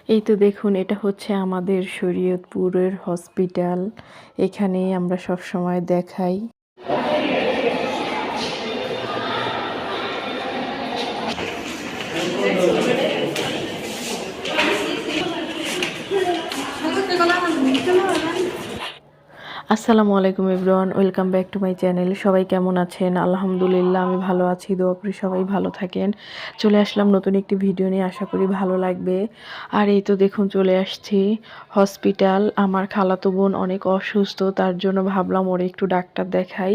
এই তো দেখুন, এটা হচ্ছে আমাদের শরীয়তপুরের হসপিটাল। এখানে আমরা সব সময় দেখাই। আসসালামু আলাইকুম everyone, welcome back to my channel. সবাই কেমন আছেন? আলহামদুলিল্লাহ আমি ভালো আছি, দোয়া করি সবাই ভালো থাকেন। চলে আসলাম নতুন একটি ভিডিও নিয়ে, আশা করি ভালো লাগবে। আর এই তো দেখুন, চলে আসছি হসপিটাল। আমার খালাতো বোন অনেক অসুস্থ, তার জন্য ভাবলাম ওর একটু ডাক্তার দেখাই।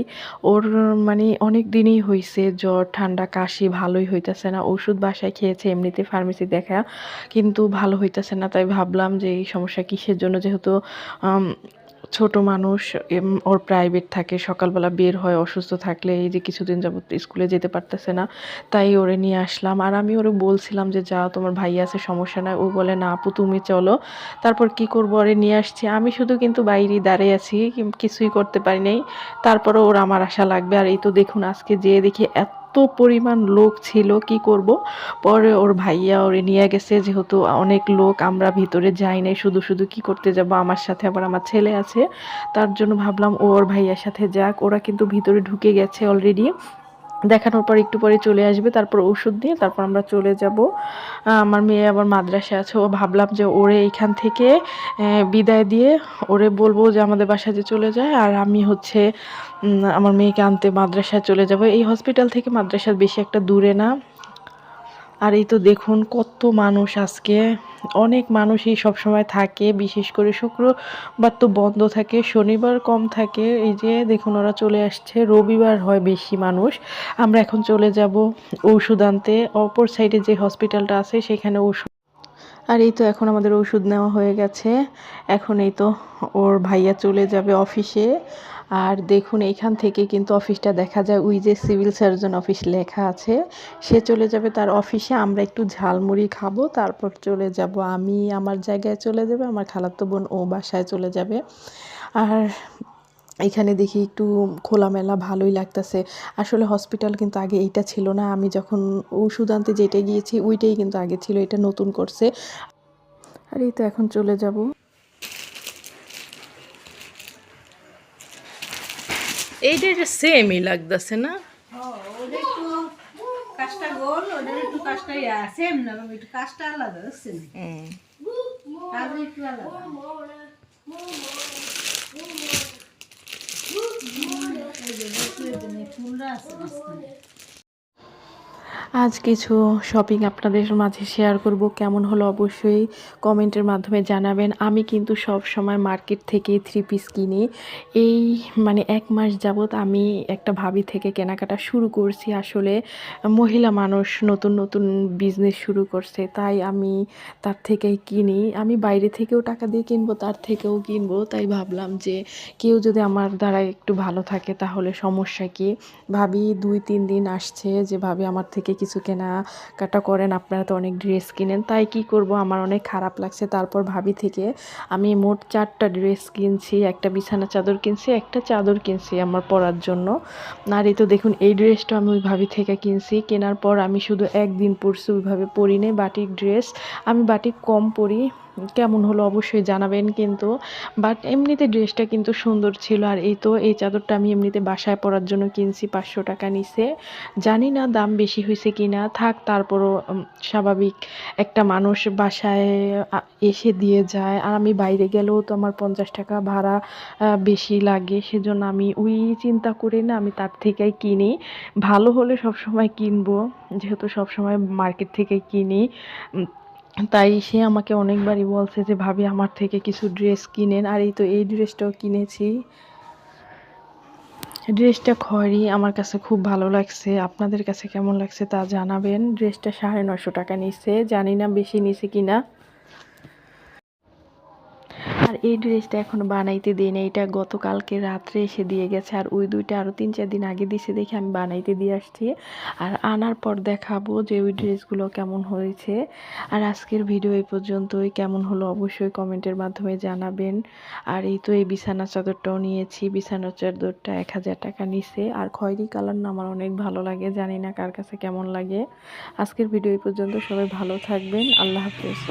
ওর মানে অনেক দিনই হয়েছে জ্বর, ঠান্ডা, কাশি, ভালোই হইতেছে না। ওষুধ বাসায় খেয়েছে, এমনিতে ফার্মেসি দেখা, কিন্তু ভালো হইতেছে না। তাই ভাবলাম যে এই সমস্যা কিসের জন্য, যেহেতু ছোট মানুষ, ওর প্রাইভেট থাকে, সকালবেলা বের হয় অসুস্থ থাকলে, এই যে কিছুদিন যাবত স্কুলে যেতে পারতেছে না, তাই ওরে নিয়ে আসলাম। আর আমি ওরে বলছিলাম যে যাও, তোমার ভাই আছে, সমস্যা নাই। ও বলে না আপু তুমি চলো। তারপর কি করব, ওরে নিয়ে আসছি। আমি শুধু কিন্তু বাইরেই দাঁড়িয়ে আছি, কিছুই করতে পারি নাই। তারপরে ওর আমার আশা লাগবে। আর এই তো দেখুন, আজকে যেয়ে দেখি এত পরিমাণ লোক ছিল, কি করব। পরে ওর ভাইয়া ওরে নিয়ে গেছে, যেহেতু অনেক লোক, আমরা ভিতরে যাই নাই, শুধু শুধু কি করতে যাব। আমার সাথে আবার আমার ছেলে আছে, তার জন্য ভাবলাম ওর ভাইয়ার সাথে যাক। ওরা কিন্তু ভিতরে ঢুকে গেছে অলরেডি। দেখানোর পর একটু পরে চলে আসবে, তারপর ওষুধ দিয়ে তারপর আমরা চলে যাব। আমার মেয়ে আবার মাদ্রাসায় আছে, ও ভাবলাম যে ওরে এইখান থেকে বিদায় দিয়ে ওরে বলবো যে আমাদের বাসায় যে চলে যায়। আর আমি হচ্ছে আমার মেয়েকে আনতে মাদ্রাসায় চলে যাব। এই হসপিটাল থেকে মাদ্রাসা বেশি একটা দূরে না। আর এই তো দেখুন কত মানুষ আজকে, অনেক মানুষই সবসময় থাকে, বিশেষ করে শুক্রবার তো বন্ধ থাকে, শনিবার কম থাকে। এই যে দেখুন ওরা চলে আসছে, রবিবার হয় বেশি মানুষ। আমরা এখন চলে যাব ঔষধ আনতে। অপর সাইডে যে হসপিটালটা আছে সেখানে ওষুধ। আর এই তো এখন আমাদের ওষুধ নেওয়া হয়ে গেছে। এখন এই তো ওর ভাইয়া চলে যাবে অফিসে। আর দেখুন এইখান থেকে কিন্তু অফিসটা দেখা যায়, ওই যে সিভিল সার্জন অফিস লেখা আছে, সে চলে যাবে তার অফিসে। আমরা একটু ঝালমুড়ি খাবো, তারপর চলে যাব। আমি আমার জায়গায় চলে যাবে, আমার খালাতো বোন ও বাসায় চলে যাবে। আর এখানে দেখি একটু খোলামেলা ভালোই লাগতেছে। আসলে হসপিটাল কিন্তু আগে এইটা ছিল না। আমি যখন ওষুধ আনতে যেটা গিয়েছি ওইটাই কিন্তু আগে ছিল, এটা নতুন করছে। আর এই তো এখন চলে যাব। এইটা এটা সেমই লাগতেছে না? ওটা একটু কাজটা গোল, ওটার একটু কাজটা সেম না, একটু কাজটা আলাদা, বুঝছেন? কাজ একটু আলাদা। ফুলরা আছে মাঝখানে। আজ কিছু শপিং আপনাদের মাঝে শেয়ার করব, কেমন হলো অবশ্যই কমেন্টের মাধ্যমে জানাবেন। আমি কিন্তু সব সময় মার্কেট থেকে 3 পিস কিনি। এই মানে 1 মাস যাবত আমি একটা ভাবি থেকে কেনাকাটা শুরু করছি। আসলে মহিলা মানুষ নতুন নতুন বিজনেস শুরু করছে, তাই আমি তার থেকেই কিনি। আমি বাইরে থেকেও টাকা দিয়ে কিনবো, তার থেকেও কিনবো। তাই ভাবলাম যে কেউ যদি আমার দ্বারা একটু ভালো থাকে তাহলে সমস্যা কি। ভাবি 2-3 দিন আসছে, যে ভাবি আমার থেকে কিছু কেনাকাটা করেন, আপনারা তো অনেক ড্রেস কিনেন, তাই কি করব, আমার অনেক খারাপ লাগছে। তারপর ভাবি থেকে আমি মোট 4টা ড্রেস কিনছি, একটা বিছানা চাদর কিনছি, একটা চাদর কিনছি আমার পরার জন্য। আর এই তো দেখুন, এই ড্রেসটা আমি ওই ভাবি থেকে কিনছি। কেনার পর আমি শুধু একদিন পরছি, ওইভাবে পরি নাই। বাটিক ড্রেস, আমি বাটিক কম পরি। কেমন হলো অবশ্যই জানাবেন কিন্তু। বাট এমনিতে ড্রেসটা কিন্তু সুন্দর ছিল। আর এই তো এই চাদরটা আমি এমনিতে বাসায় পরার জন্য কিনছি, 500 টাকা নিছে। জানি না দাম বেশি হয়েছে কি না, থাক। তারপরও স্বাভাবিক একটা মানুষ বাসায় এসে দিয়ে যায়। আর আমি বাইরে গেলেও তো আমার 50 টাকা ভাড়া বেশি লাগে, সেজন্য আমি ওই চিন্তা করি না, আমি তার থেকেই কিনি। ভালো হলে সব সময় কিনবো, যেহেতু সব সময় মার্কেট থেকে কিনি। তাই সে আমাকে অনেকবারই বলছে যে ভাবি আমার থেকে কিছু ড্রেস কিনেন। আর এই তো এই ড্রেসটাও কিনেছি। ড্রেসটা খয়েরি, আমার কাছে খুব ভালো লাগছে। আপনাদের কাছে কেমন লাগছে তা জানাবেন। ড্রেসটা 950 টাকা নিচ্ছে, জানি না বেশি নিছে কিনা। আর এই ড্রেসটা এখনো বানাইতে দিই না, এটা গতকালকে রাত্রে এসে দিয়ে গেছে। আর ওই দুইটা আরও 3-4 দিন আগে দিছে, দেখে আমি বানাইতে দিয়ে আসছি। আর আনার পর দেখাবো যে ওই ড্রেসগুলো কেমন হয়েছে। আর আজকের ভিডিও এই পর্যন্তই, কেমন হলো অবশ্যই কমেন্টের মাধ্যমে জানাবেন। আর এই তো এই বিছানা চাদরটাও নিয়েছি, বিছানা চাদরটা 1000 টাকা নিছে। আর খয়েরি কালার না আমার অনেক ভালো লাগে, জানি না কার কাছে কেমন লাগে। আজকের ভিডিও এই পর্যন্ত, সবাই ভালো থাকবেন, আল্লাহ হাফেজ।